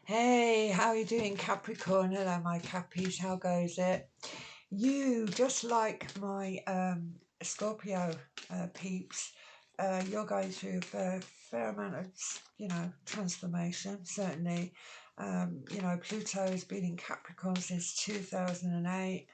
Hey, how are you doing, Capricorn? Hello, my Cappies. How goes it? You, just like my Scorpio peeps, you're going through a fair amount of, transformation, certainly. Pluto has been in Capricorn since 2008.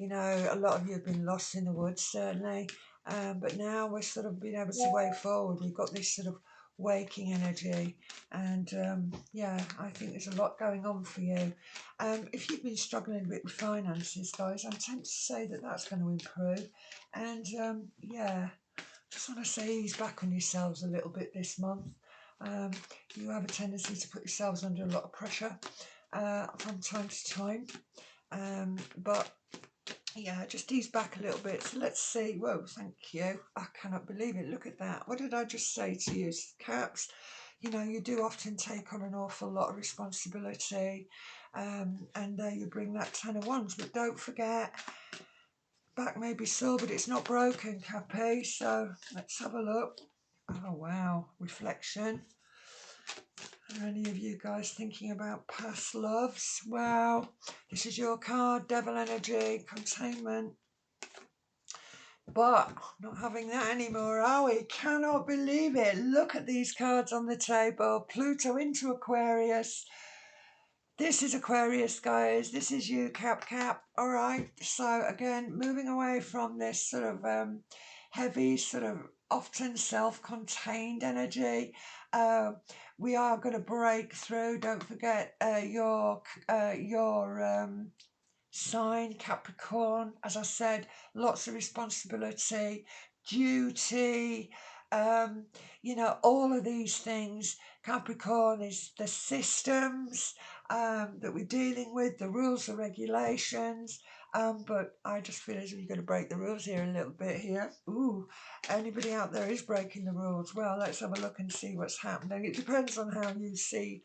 A lot of you have been lost in the woods, certainly. But now we're sort of being able to way forward. We've got this sort of waking energy. And I think there's a lot going on for you. If you've been struggling a bit with finances, guys, I'm tempted to say that that's going to improve. And just want to say ease back on yourselves a little bit this month. You have a tendency to put yourselves under a lot of pressure from time to time. But yeah, just ease back a little bit. So let's see. Whoa, thank you. I cannot believe it. Look at that. What did I just say to you, Caps? You do often take on an awful lot of responsibility, and you bring that 10 of Wands. But don't forget, back may be sore, but it's not broken, Cappy. So let's have a look. Oh, wow. Reflection. Are any of you guys thinking about past loves? Wow. This is your card, Devil Energy, Containment. But not having that anymore, are we? Cannot believe it. Look at these cards on the table. Pluto into Aquarius. This is Aquarius, guys. This is you, Cap. All right. So again, moving away from this sort of heavy, sort of often self-contained energy. We are going to break through. Don't forget your sign, Capricorn. As I said, lots of responsibility, duty, all of these things. Capricorn is the systems that we're dealing with, the rules, the regulations. But I just feel as if you're going to break the rules here a little bit here. Ooh, anybody out there is breaking the rules. Well, let's have a look and see what's happening. It depends on how you see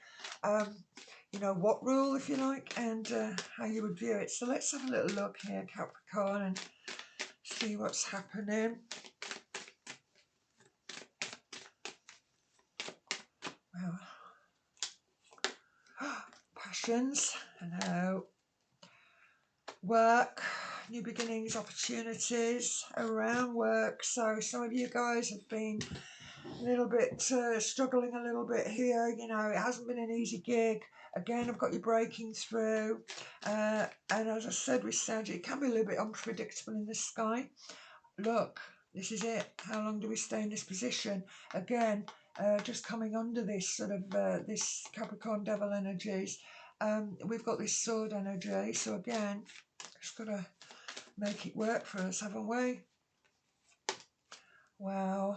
what rule, if you like, and how you would view it. So let's have a little look here, Capricorn, and see what's happening. Well, passions, hello. Work, new beginnings, opportunities around work. So some of you guys have been a little bit struggling a little bit here. It hasn't been an easy gig. Again, I've got you breaking through, and as I said with Sandra, it can be a little bit unpredictable in the sky. Look, this is it. How long do we stay in this position? Again, just coming under this sort of this Capricorn Devil energies. We've got this sword energy, so again, just got to make it work for us, haven't we? Wow.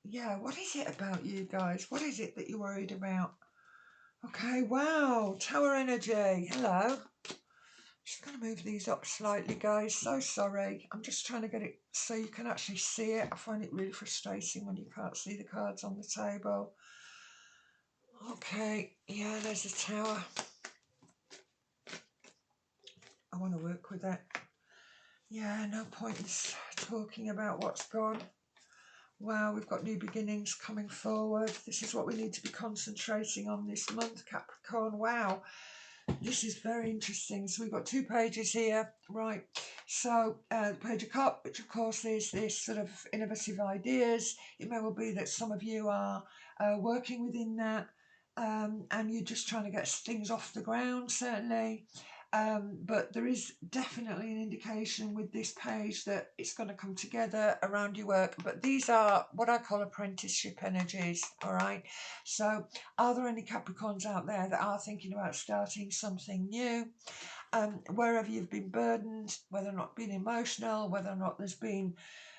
Yeah, what is it about you guys? What is it that you're worried about? Okay, wow, Tower energy. Hello. Just going to move these up slightly, guys. So sorry. I'm just trying to get it so you can actually see it. I find it really frustrating when you can't see the cards on the table. Okay, yeah, there's the Tower. I want to work with it. Yeah, no point in talking about what's gone. Wow, we've got new beginnings coming forward. This is what we need to be concentrating on this month, Capricorn. Wow, this is very interesting. So we've got 2 pages here, right? So the page of Cup, which of course is this sort of innovative ideas. It may well be that some of you are working within that, and you're just trying to get things off the ground, certainly. But there is definitely an indication with this page that it's going to come together around your work. But these are what I call apprenticeship energies, all right? So are there any Capricorns out there that are thinking about starting something new? Wherever you've been burdened, whether or not been emotional, whether or not there's been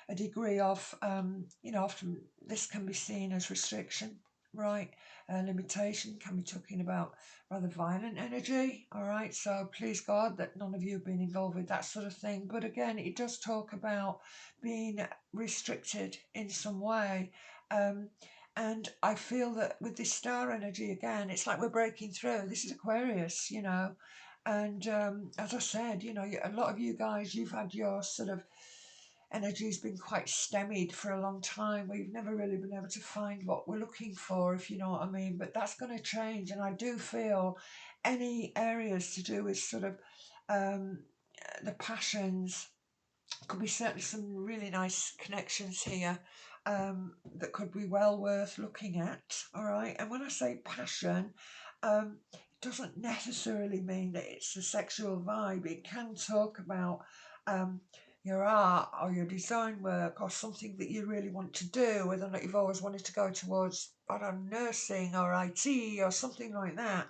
a degree of, often this can be seen as restriction, right? Limitation, can be talking about rather violent energy, all right? So please God that none of you have been involved with that sort of thing. But again, it does talk about being restricted in some way. And I feel that with this star energy, again, it's like we're breaking through. This is Aquarius, and as I said, a lot of you guys, you've had your sort of energy's been quite stymied for a long time. We've never really been able to find what we're looking for, if you know what I mean. But that's going to change, and I do feel any areas to do with sort of um, the passions, could be certainly some really nice connections here that could be well worth looking at. All right, and when I say passion, it doesn't necessarily mean that it's a sexual vibe. It can talk about um, your art or your design work or something that you really want to do, whether or not you've always wanted to go towards, I don't know, nursing or IT or something like that.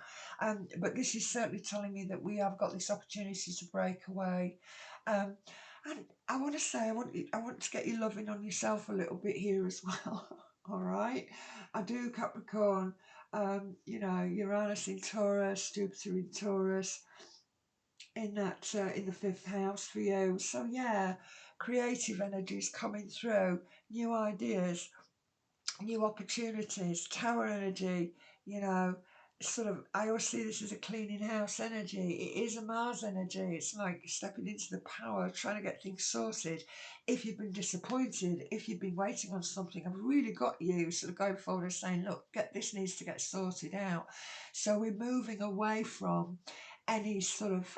But this is certainly telling me that we have got this opportunity to break away. Um, and I want to say, I want to get you loving on yourself a little bit here as well. All right, I do, Capricorn. You know, Uranus in Taurus, Jupiter in Taurus, in that in the fifth house for you. So yeah, creative energies coming through, new ideas, new opportunities, tower energy, you know, sort of, I always see this as a cleaning house energy. It is a Mars energy. It's like stepping into the power, trying to get things sorted. If you've been disappointed, if you've been waiting on something, I've really got you sort of going forward and saying, look, this needs to get sorted out. So we're moving away from any sort of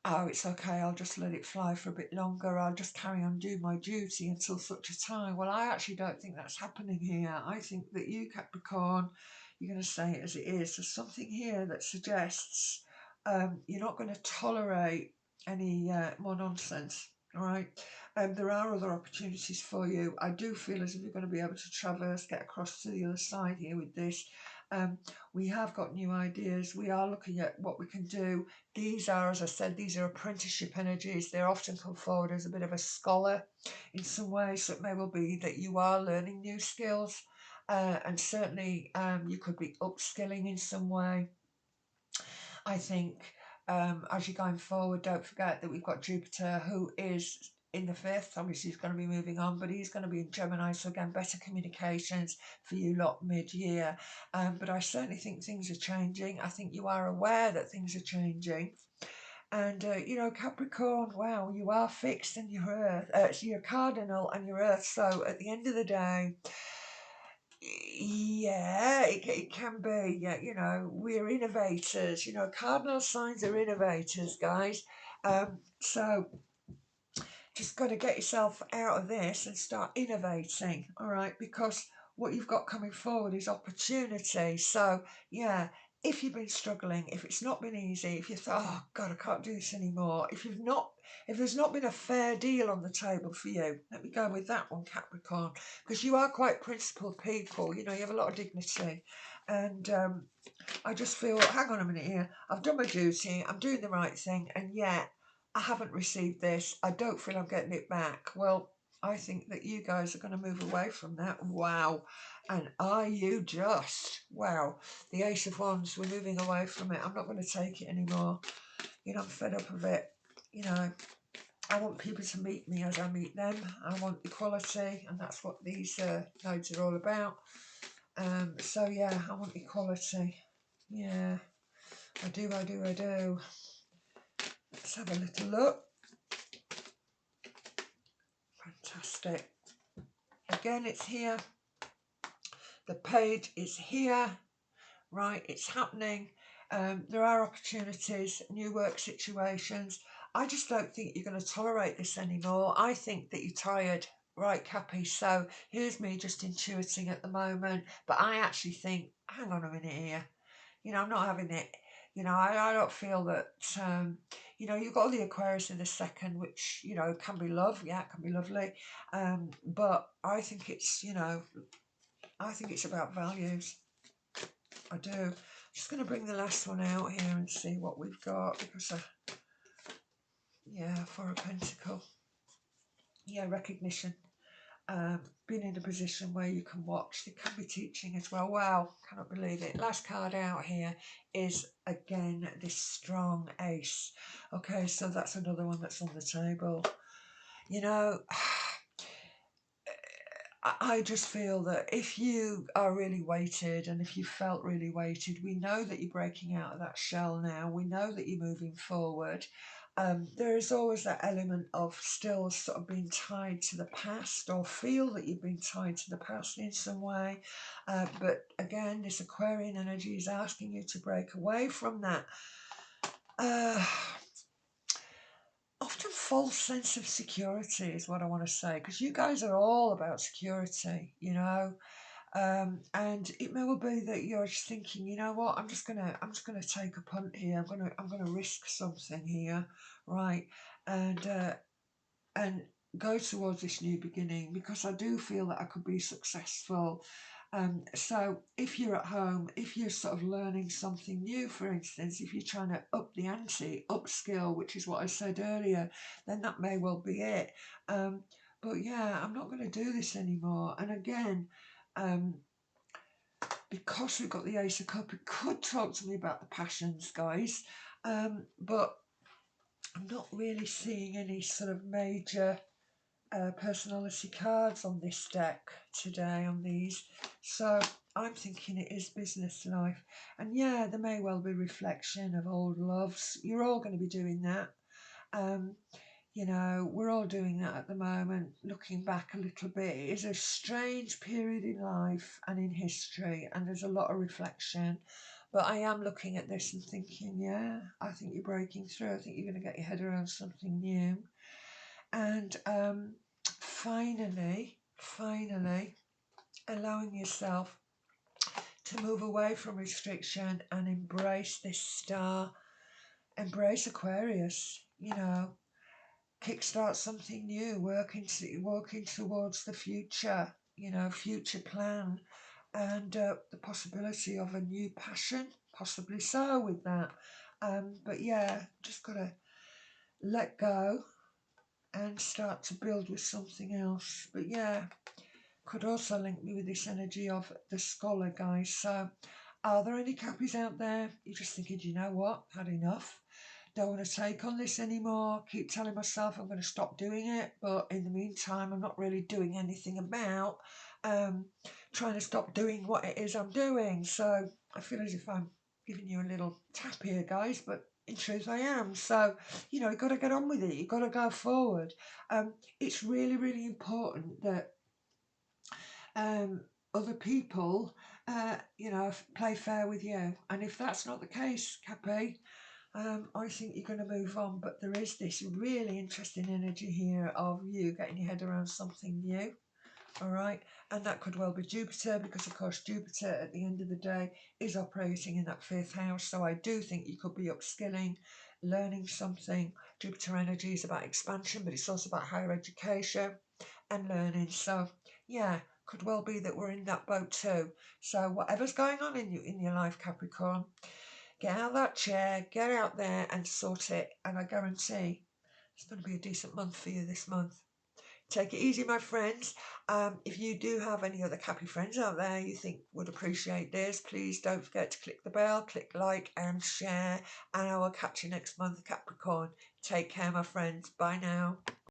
oh, it's okay, I'll just let it fly for a bit longer, I'll just carry on doing my duty until such a time. Well, I actually don't think that's happening here. I think that you, Capricorn, you're going to say it as it is. There's something here that suggests you're not going to tolerate any more nonsense, all right? There are other opportunities for you. I do feel as if you're going to be able to traverse, get across to the other side here with this. We have got new ideas. We are looking at what we can do. These are, as I said, these are apprenticeship energies. They're often come forward as a bit of a scholar in some ways. So it may well be that you are learning new skills, and certainly you could be upskilling in some way. I think as you're going forward, don't forget that we've got Jupiter, who is in the fifth. Obviously, he's going to be moving on, but he's going to be in Gemini. So again, better communications for you lot mid-year. But I certainly think things are changing. I think you are aware that things are changing. And, you know, Capricorn, wow, you are fixed in your earth. So you're cardinal and your earth. So at the end of the day, yeah, it can be. Yeah, you know, we're innovators. You know, cardinal signs are innovators, guys. So just got to get yourself out of this and start innovating, all right? Because what you've got coming forward is opportunity. So, yeah, if you've been struggling, if it's not been easy, if you thought, oh God, I can't do this anymore, if there's not been a fair deal on the table for you, let me go with that one, Capricorn, because you are quite principled people. You know, you have a lot of dignity, and I just feel, hang on a minute here, I've done my duty, I'm doing the right thing, and yet I haven't received this, I don't feel I'm getting it back. Well, I think that you guys are going to move away from that. Wow. And are you just? Wow. The Ace of Wands, we're moving away from it. I'm not going to take it anymore. You know, I'm fed up of it. You know, I want people to meet me as I meet them. I want equality, and that's what these nodes are all about. So yeah, I want equality. Yeah, I do. Let's have a little look. Fantastic. Again, it's here. The page is here. Right, it's happening. There are opportunities, new work situations. I just don't think you're going to tolerate this anymore. I think that you're tired. Right, Cappy. So here's me just intuiting at the moment. But I actually think, hang on a minute here. You know, I'm not having it. You know, I don't feel that, you know, you've got the Aquarius in the second, which, you know, can be love. Yeah, it can be lovely. But I think it's, you know, I think it's about values. I do. Just going to bring the last one out here and see what we've got, because, yeah, Four of Pentacles. Yeah, recognition. Being in a position where you can watch. They can be teaching as well. Wow, cannot believe it. Last card out here is, again, this strong ace. Okay, so that's another one that's on the table. You know, I just feel that if you are really weighted, and if you felt really weighted, we know that you're breaking out of that shell now. We know that you're moving forward. There is always that element of still sort of being tied to the past, or feel that you've been tied to the past in some way. But again, this Aquarian energy is asking you to break away from that often false sense of security is what I want to say, because you guys are all about security, you know. And it may well be that you're just thinking, you know what, I'm just gonna take a punt here. I'm gonna risk something here, right? And and go towards this new beginning, because I do feel that I could be successful. So if you're at home, if you're sort of learning something new, for instance, if you're trying to up the ante, upskill, which is what I said earlier, then that may well be it. But yeah, I'm not going to do this anymore. And again, um, because we've got the Ace of Cups, it could talk to me about the passions, guys. But I'm not really seeing any sort of major personality cards on this deck today, on these. So I'm thinking it is business life. And yeah, there may well be reflection of old loves. You're all going to be doing that. Um, you know, we're all doing that at the moment, looking back a little bit. It is a strange period in life and in history, and there's a lot of reflection. But I am looking at this and thinking, yeah, I think you're breaking through. I think you're going to get your head around something new. And finally, allowing yourself to move away from restriction and embrace this star, embrace Aquarius, you know, kickstart something new, working towards the future, you know, future plan, and the possibility of a new passion, possibly so with that. But yeah, just gotta let go and start to build with something else. But yeah, could also link me with this energy of the scholar, guys. So are there any Cappies out there? You're just thinking, you know what, had enough, don't want to take on this anymore, keep telling myself I'm going to stop doing it, but in the meantime I'm not really doing anything about trying to stop doing what it is I'm doing. So I feel as if I'm giving you a little tap here, guys, but in truth I am. So, you know, you've got to get on with it, you've got to go forward. It's really, really important that um, other people, you know, play fair with you. And if that's not the case, Cappy, I think you're going to move on. But there is this really interesting energy here of you getting your head around something new. All right. And that could well be Jupiter, because, of course, Jupiter at the end of the day is operating in that fifth house. So I do think you could be upskilling, learning something. Jupiter energy is about expansion, but it's also about higher education and learning. So, yeah, could well be that we're in that boat too. So whatever's going on in your life, Capricorn, get out of that chair, get out there and sort it. And I guarantee it's going to be a decent month for you this month. Take it easy, my friends. If you do have any other Cappy friends out there you think would appreciate this, please don't forget to click the bell, click like and share. And I will catch you next month, Capricorn. Take care, my friends. Bye now.